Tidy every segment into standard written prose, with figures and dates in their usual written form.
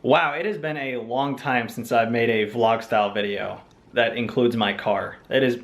Wow, it has been a long time since I've made a vlog style video that includes my car. It has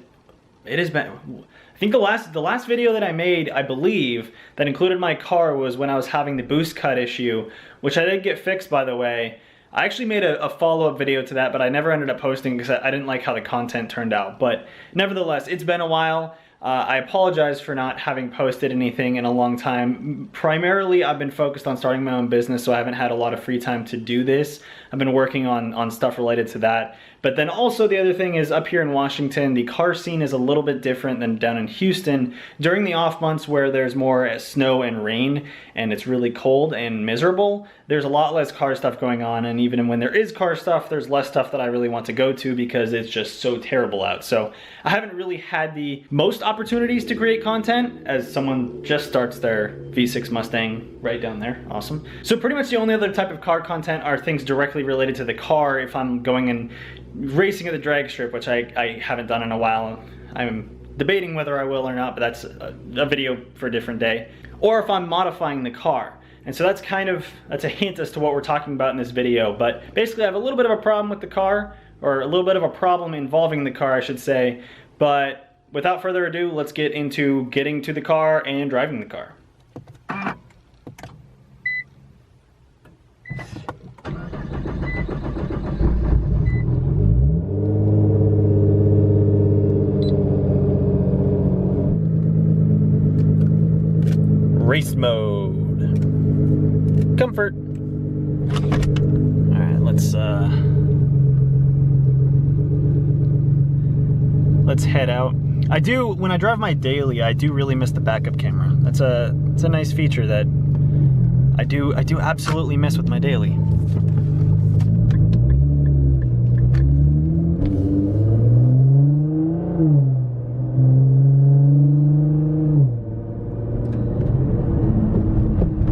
been, I think the last video that I made, I believe, that included my car was when I was having the boost cut issue, which I did get fixed, by the way. I actually made a follow-up video to that, but I never ended up posting because I didn't like how the content turned out. But nevertheless, it's been a while. I apologize for not having posted anything in a long time. Primarily, I've been focused on starting my own business, so I haven't had a lot of free time to do this. I've been working on stuff related to that. But then also the other thing is, up here in Washington, the car scene is a little bit different than down in Houston. During the off months where there's more snow and rain and it's really cold and miserable, there's a lot less car stuff going on, and even when there is car stuff, there's less stuff that I really want to go to because it's just so terrible out. So I haven't really had the most opportunities to create content, as someone just starts their V6 Mustang right down there. Awesome. So pretty much the only other type of car content are things directly related to the car. If I'm going and racing at the drag strip, which I haven't done in a while. I'm debating whether I will or not, but that's a video for a different day. Or if I'm modifying the car. And so that's a hint as to what we're talking about in this video. But basically I have a little bit of a problem with the car, or a little bit of a problem involving the car, I should say. But without further ado, let's get into getting to the car and driving the car. Race mode. Comfort. All right, let's head out. When I drive my daily, I do really miss the backup camera. It's a nice feature that I do absolutely miss with my daily.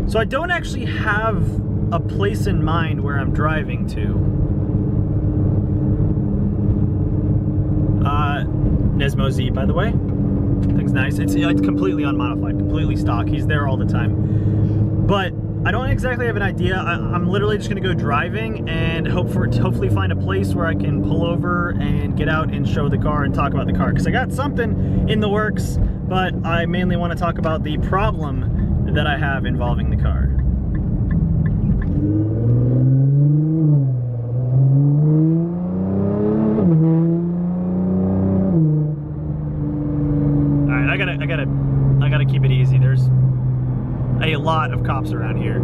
So I don't actually have a place in mind where I'm driving to. Nesmo Z, by the way. Thing's nice. It's completely unmodified, completely stock. He's there all the time. But I don't exactly have an idea. I'm literally just gonna go driving and hopefully find a place where I can pull over and get out and show the car and talk about the car. Because I got something in the works, but I mainly want to talk about the problem that I have involving the car. All right, I gotta keep it easy. There's a lot of cops around here.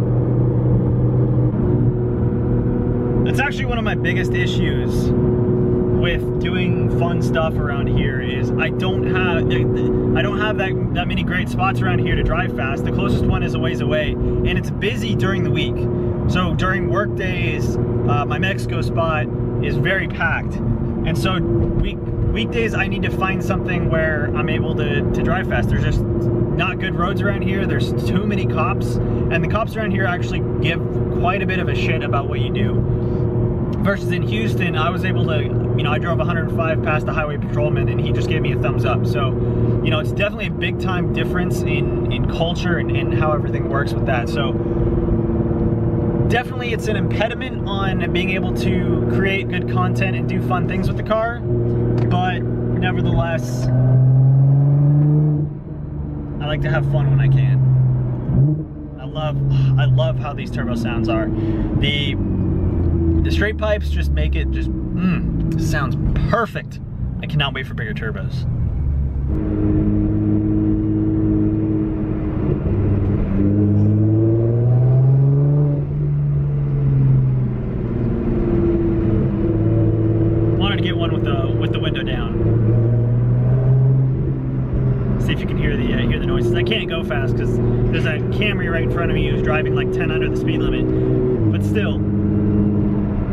That's actually one of my biggest issues with doing fun stuff around here is I don't have that many great spots around here to drive fast. The closest one is a ways away, and it's busy during the week. So during work days, my Mexico spot is very packed, and so weekdays I need to find something where I'm able to drive fast. There's just not good roads around here. There's too many cops, and the cops around here actually give quite a bit of a shit about what you do. Versus in Houston, I was able to, I drove 105 past the highway patrolman and he just gave me a thumbs up. So, it's definitely a big time difference in culture and how everything works with that. So definitely it's an impediment on being able to create good content and do fun things with the car. But nevertheless, I like to have fun when I can. I love how these turbo sounds are. The straight pipes just make it sounds perfect. I cannot wait for bigger turbos. Wanted to get one with the window down. See if you can hear the noises. I can't go fast because there's a Camry right in front of me who's driving like 10 under the speed limit. But still.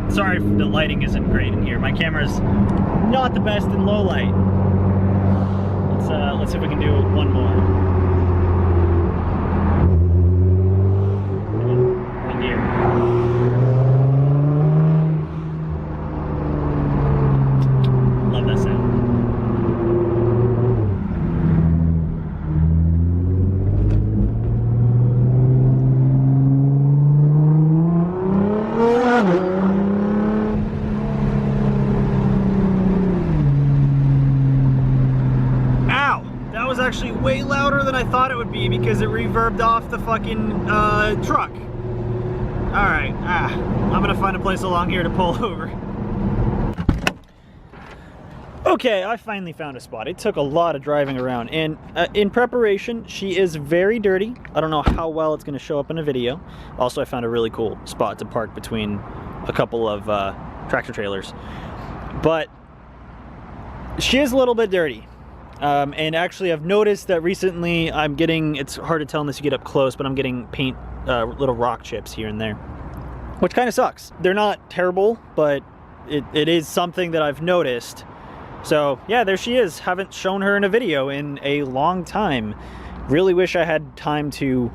Sorry if the lighting isn't great in here. My camera's not the best in low light. Let's see if we can do one more. One gear. Love that sound. I thought it would be because it reverbed off the fucking truck. Alright, I'm gonna find a place along here to pull over. Okay, I finally found a spot. It took a lot of driving around, and in preparation, she is very dirty. I don't know how well it's gonna show up in a video. Also, I found a really cool spot to park between a couple of tractor trailers. But she is a little bit dirty. And actually, I've noticed that recently I'm getting, it's hard to tell unless you get up close, but I'm getting paint, little rock chips here and there, which kind of sucks. They're not terrible, but it is something that I've noticed. So yeah, there she is. Haven't shown her in a video in a long time. Really wish I had time to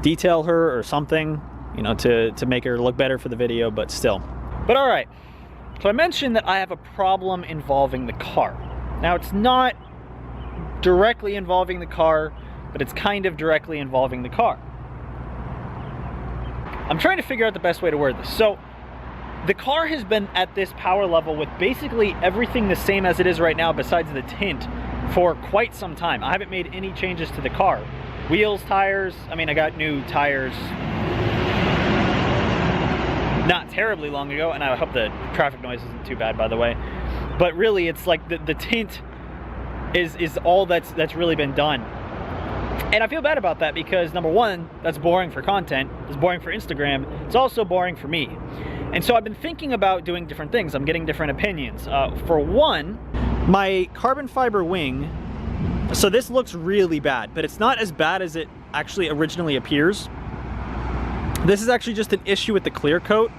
detail her or something, you know, to make her look better for the video, but still. But all right, so I mentioned that I have a problem involving the car. Now, it's not directly involving the car, but it's kind of directly involving the car. I'm trying to figure out the best way to word this. So, the car has been at this power level with basically everything the same as it is right now besides the tint for quite some time. I haven't made any changes to the car. Wheels, tires, I mean, I got new tires not terribly long ago, and I hope the traffic noise isn't too bad, by the way. But really, it's like the tint is all that's really been done. And I feel bad about that because, number one, that's boring for content, it's boring for Instagram, it's also boring for me. And so I've been thinking about doing different things. I'm getting different opinions. For one, my carbon fiber wing, so this looks really bad, but it's not as bad as it actually originally appears. This is actually just an issue with the clear coat.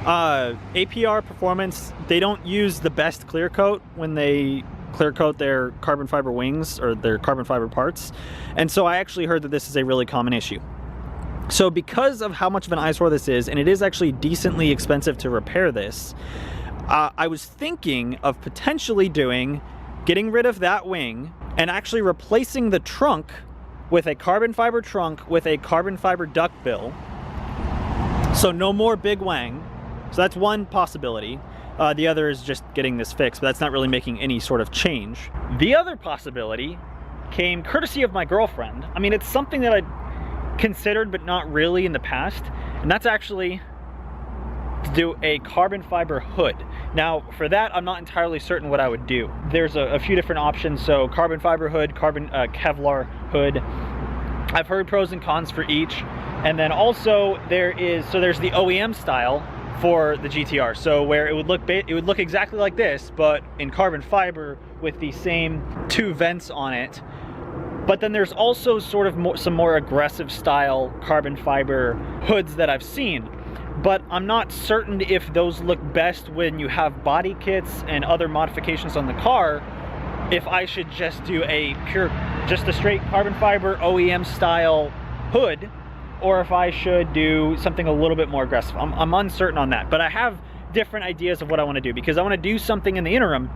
APR Performance, they don't use the best clear coat when they clear coat their carbon fiber wings or their carbon fiber parts. And so I actually heard that this is a really common issue. So because of how much of an eyesore this is, and it is actually decently expensive to repair this, I was thinking of potentially getting rid of that wing and actually replacing the trunk with a carbon fiber trunk with a carbon fiber duckbill. So no more big wang. So that's one possibility. The other is just getting this fixed, but that's not really making any sort of change. The other possibility came courtesy of my girlfriend. I mean, it's something that I'd considered, but not really in the past. And that's actually to do a carbon fiber hood. Now, for that, I'm not entirely certain what I would do. There's a few different options. So carbon fiber hood, Kevlar hood. I've heard pros and cons for each. And then also there's the OEM style for the GTR, so where it would look exactly like this, but in carbon fiber with the same two vents on it. But then there's also sort of some more aggressive style carbon fiber hoods that I've seen, but I'm not certain if those look best when you have body kits and other modifications on the car. If I should just do just a straight carbon fiber OEM style hood, or if I should do something a little bit more aggressive. I'm uncertain on that, but I have different ideas of what I want to do because I want to do something in the interim.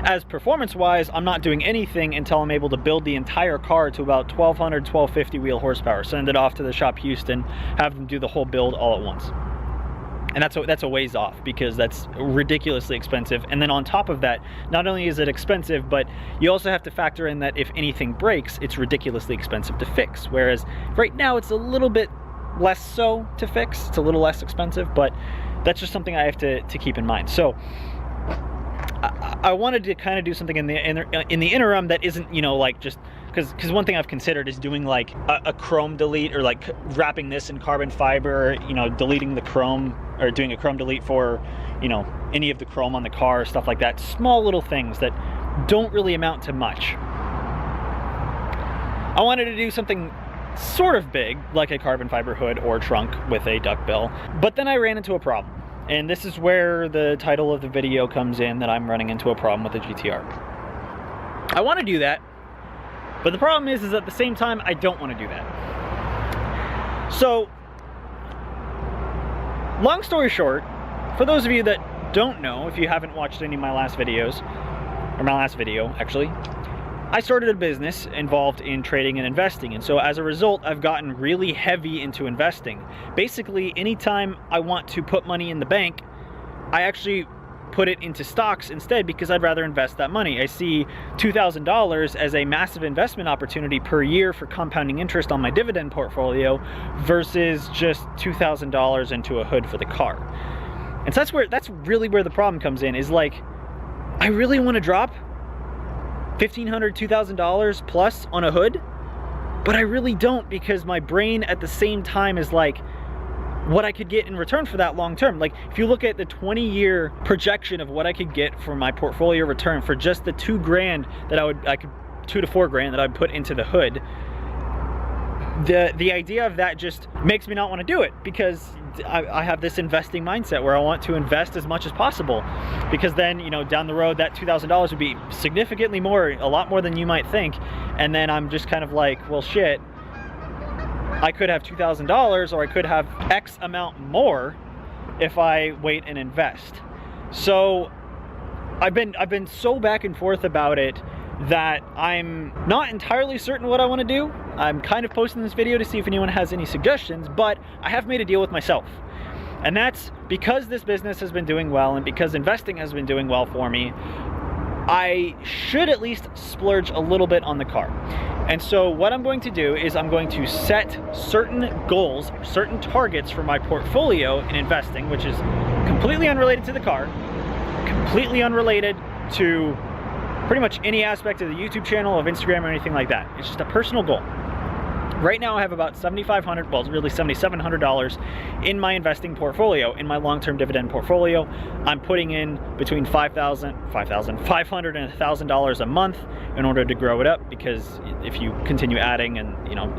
As performance-wise, I'm not doing anything until I'm able to build the entire car to about 1200, 1250 wheel horsepower, send it off to the shop Houston, have them do the whole build all at once. And that's a ways off because that's ridiculously expensive. And then on top of that, not only is it expensive, but you also have to factor in that if anything breaks, it's ridiculously expensive to fix. Whereas right now it's a little bit less so to fix, it's a little less expensive, but that's just something I have to keep in mind. So I wanted to kind of do something in the interim that isn't, you know, like just because one thing I've considered is doing like a chrome delete, or like wrapping this in carbon fiber, you know, deleting the chrome, or doing a chrome delete for, you know, any of the chrome on the car, stuff like that. Small little things that don't really amount to much. I wanted to do something sort of big, like a carbon fiber hood or trunk with a duckbill, but then I ran into a problem. And this is where the title of the video comes in, that I'm running into a problem with the GTR. I want to do that, but the problem is at the same time, I don't want to do that. So, long story short, for those of you that don't know, if you haven't watched any of my last videos, or my last video, actually, I started a business involved in trading and investing, and so as a result, I've gotten really heavy into investing. Basically, anytime I want to put money in the bank, I actually put it into stocks instead because I'd rather invest that money. I see $2,000 as a massive investment opportunity per year for compounding interest on my dividend portfolio versus just $2,000 into a hood for the car. And so that's really where the problem comes in, is like, I really want to drop $1,500, $2,000 plus on a hood, but I really don't, because my brain at the same time is like, what I could get in return for that long term. Like, if you look at the 20-year projection of what I could get for my portfolio return for just the $2,000 that I could $2,000 to $4,000 that I'd put into the hood, the idea of that just makes me not want to do it, because I have this investing mindset where I want to invest as much as possible, because then, you know, down the road that $2,000 would be significantly more, a lot more than you might think, and then I'm just kind of like, well, shit, I could have $2,000 or I could have X amount more if I wait and invest. So I've been so back and forth about it that I'm not entirely certain what I want to do. I'm kind of posting this video to see if anyone has any suggestions, but I have made a deal with myself. And that's because this business has been doing well and because investing has been doing well for me, I should at least splurge a little bit on the car. And so what I'm going to do is I'm going to set certain goals, certain targets for my portfolio in investing, which is completely unrelated to the car, completely unrelated to pretty much any aspect of the YouTube channel, of Instagram, or anything like that. It's just a personal goal. Right now I have about $7,500, well, really $7,700 in my investing portfolio, in my long-term dividend portfolio. I'm putting in between $500 and $1,000 a month in order to grow it up, because if you continue adding, and you know,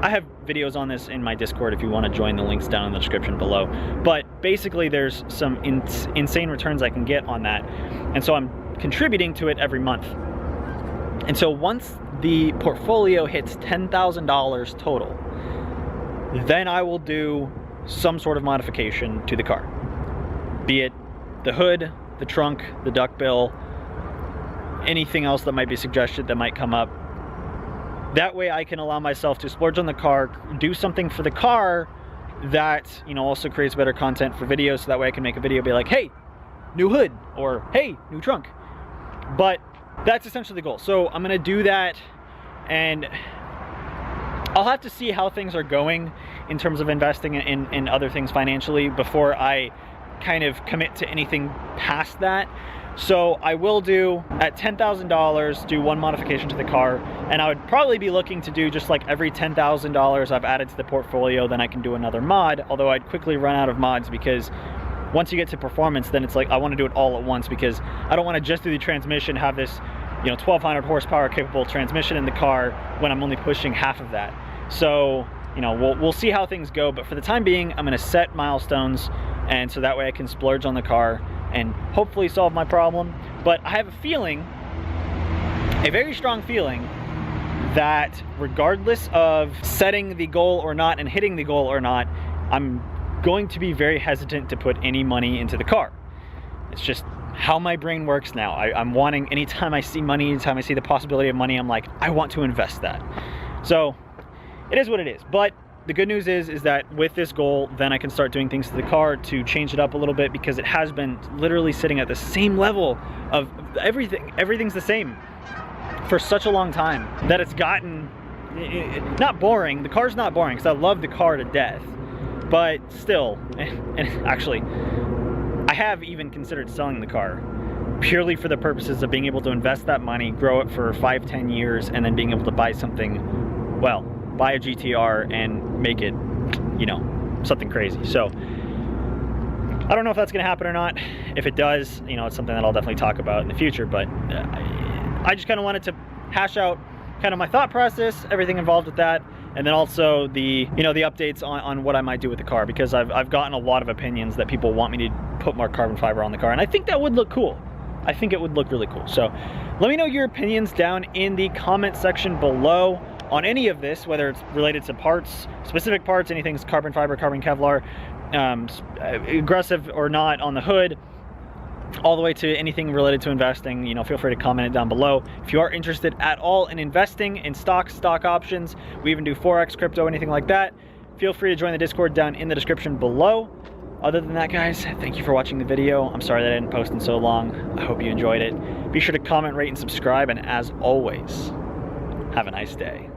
I have videos on this in my Discord if you want to join, the links down in the description below. But basically there's some insane returns I can get on that. And so I'm contributing to it every month. And so once the portfolio hits $10,000 total, then I will do some sort of modification to the car. Be it the hood, the trunk, the duckbill, anything else that might be suggested that might come up. That way I can allow myself to splurge on the car, do something for the car that, you know, also creates better content for videos, so that way I can make a video be like, hey, new hood, or hey, new trunk. But that's essentially the goal. So I'm gonna do that, and I'll have to see how things are going in terms of investing in other things financially before I kind of commit to anything past that. So I will do, at $10,000, do one modification to the car, and I would probably be looking to do just like every $10,000 I've added to the portfolio, then I can do another mod, although I'd quickly run out of mods, because once you get to performance, then it's like I want to do it all at once, because I don't want to just do the transmission, have this, you know, 1,200 horsepower capable transmission in the car when I'm only pushing half of that. So, you know, we'll see how things go, but for the time being, I'm going to set milestones, and so that way I can splurge on the car and hopefully solve my problem. But I have a feeling, a very strong feeling, that regardless of setting the goal or not and hitting the goal or not, I'm going to be very hesitant to put any money into the car. It's just how my brain works now. I'm wanting, anytime I see money, anytime I see the possibility of money, I'm like, I want to invest that. So it is what it is. But the good news is that with this goal, then I can start doing things to the car to change it up a little bit, because it has been literally sitting at the same level of everything. Everything's the same for such a long time that it's gotten, not boring. The car's not boring, because I love the car to death. But still, and actually, I have even considered selling the car purely for the purposes of being able to invest that money, grow it for 5-10 years, and then being able to buy something, well, buy a GTR and make it, you know, something crazy. So I don't know if that's gonna happen or not. If it does, you know, it's something that I'll definitely talk about in the future, but I just kind of wanted to hash out kind of my thought process, everything involved with that, and then also the, you know, the updates on what I might do with the car, because I've gotten a lot of opinions that people want me to put more carbon fiber on the car, and I think that would look cool. I think it would look really cool. So let me know your opinions down in the comment section below on any of this, whether it's related to parts, specific parts, anything's carbon fiber, carbon Kevlar, aggressive or not on the hood, all the way to anything related to investing. You know, feel free to comment it down below. If you are interested at all in investing in stocks, stock options, we even do Forex, crypto, anything like that, feel free to join the Discord down in the description below. Other than that, guys, thank you for watching the video. I'm sorry that I didn't post in so long. I hope you enjoyed it. Be sure to comment, rate, and subscribe, and as always, have a nice day.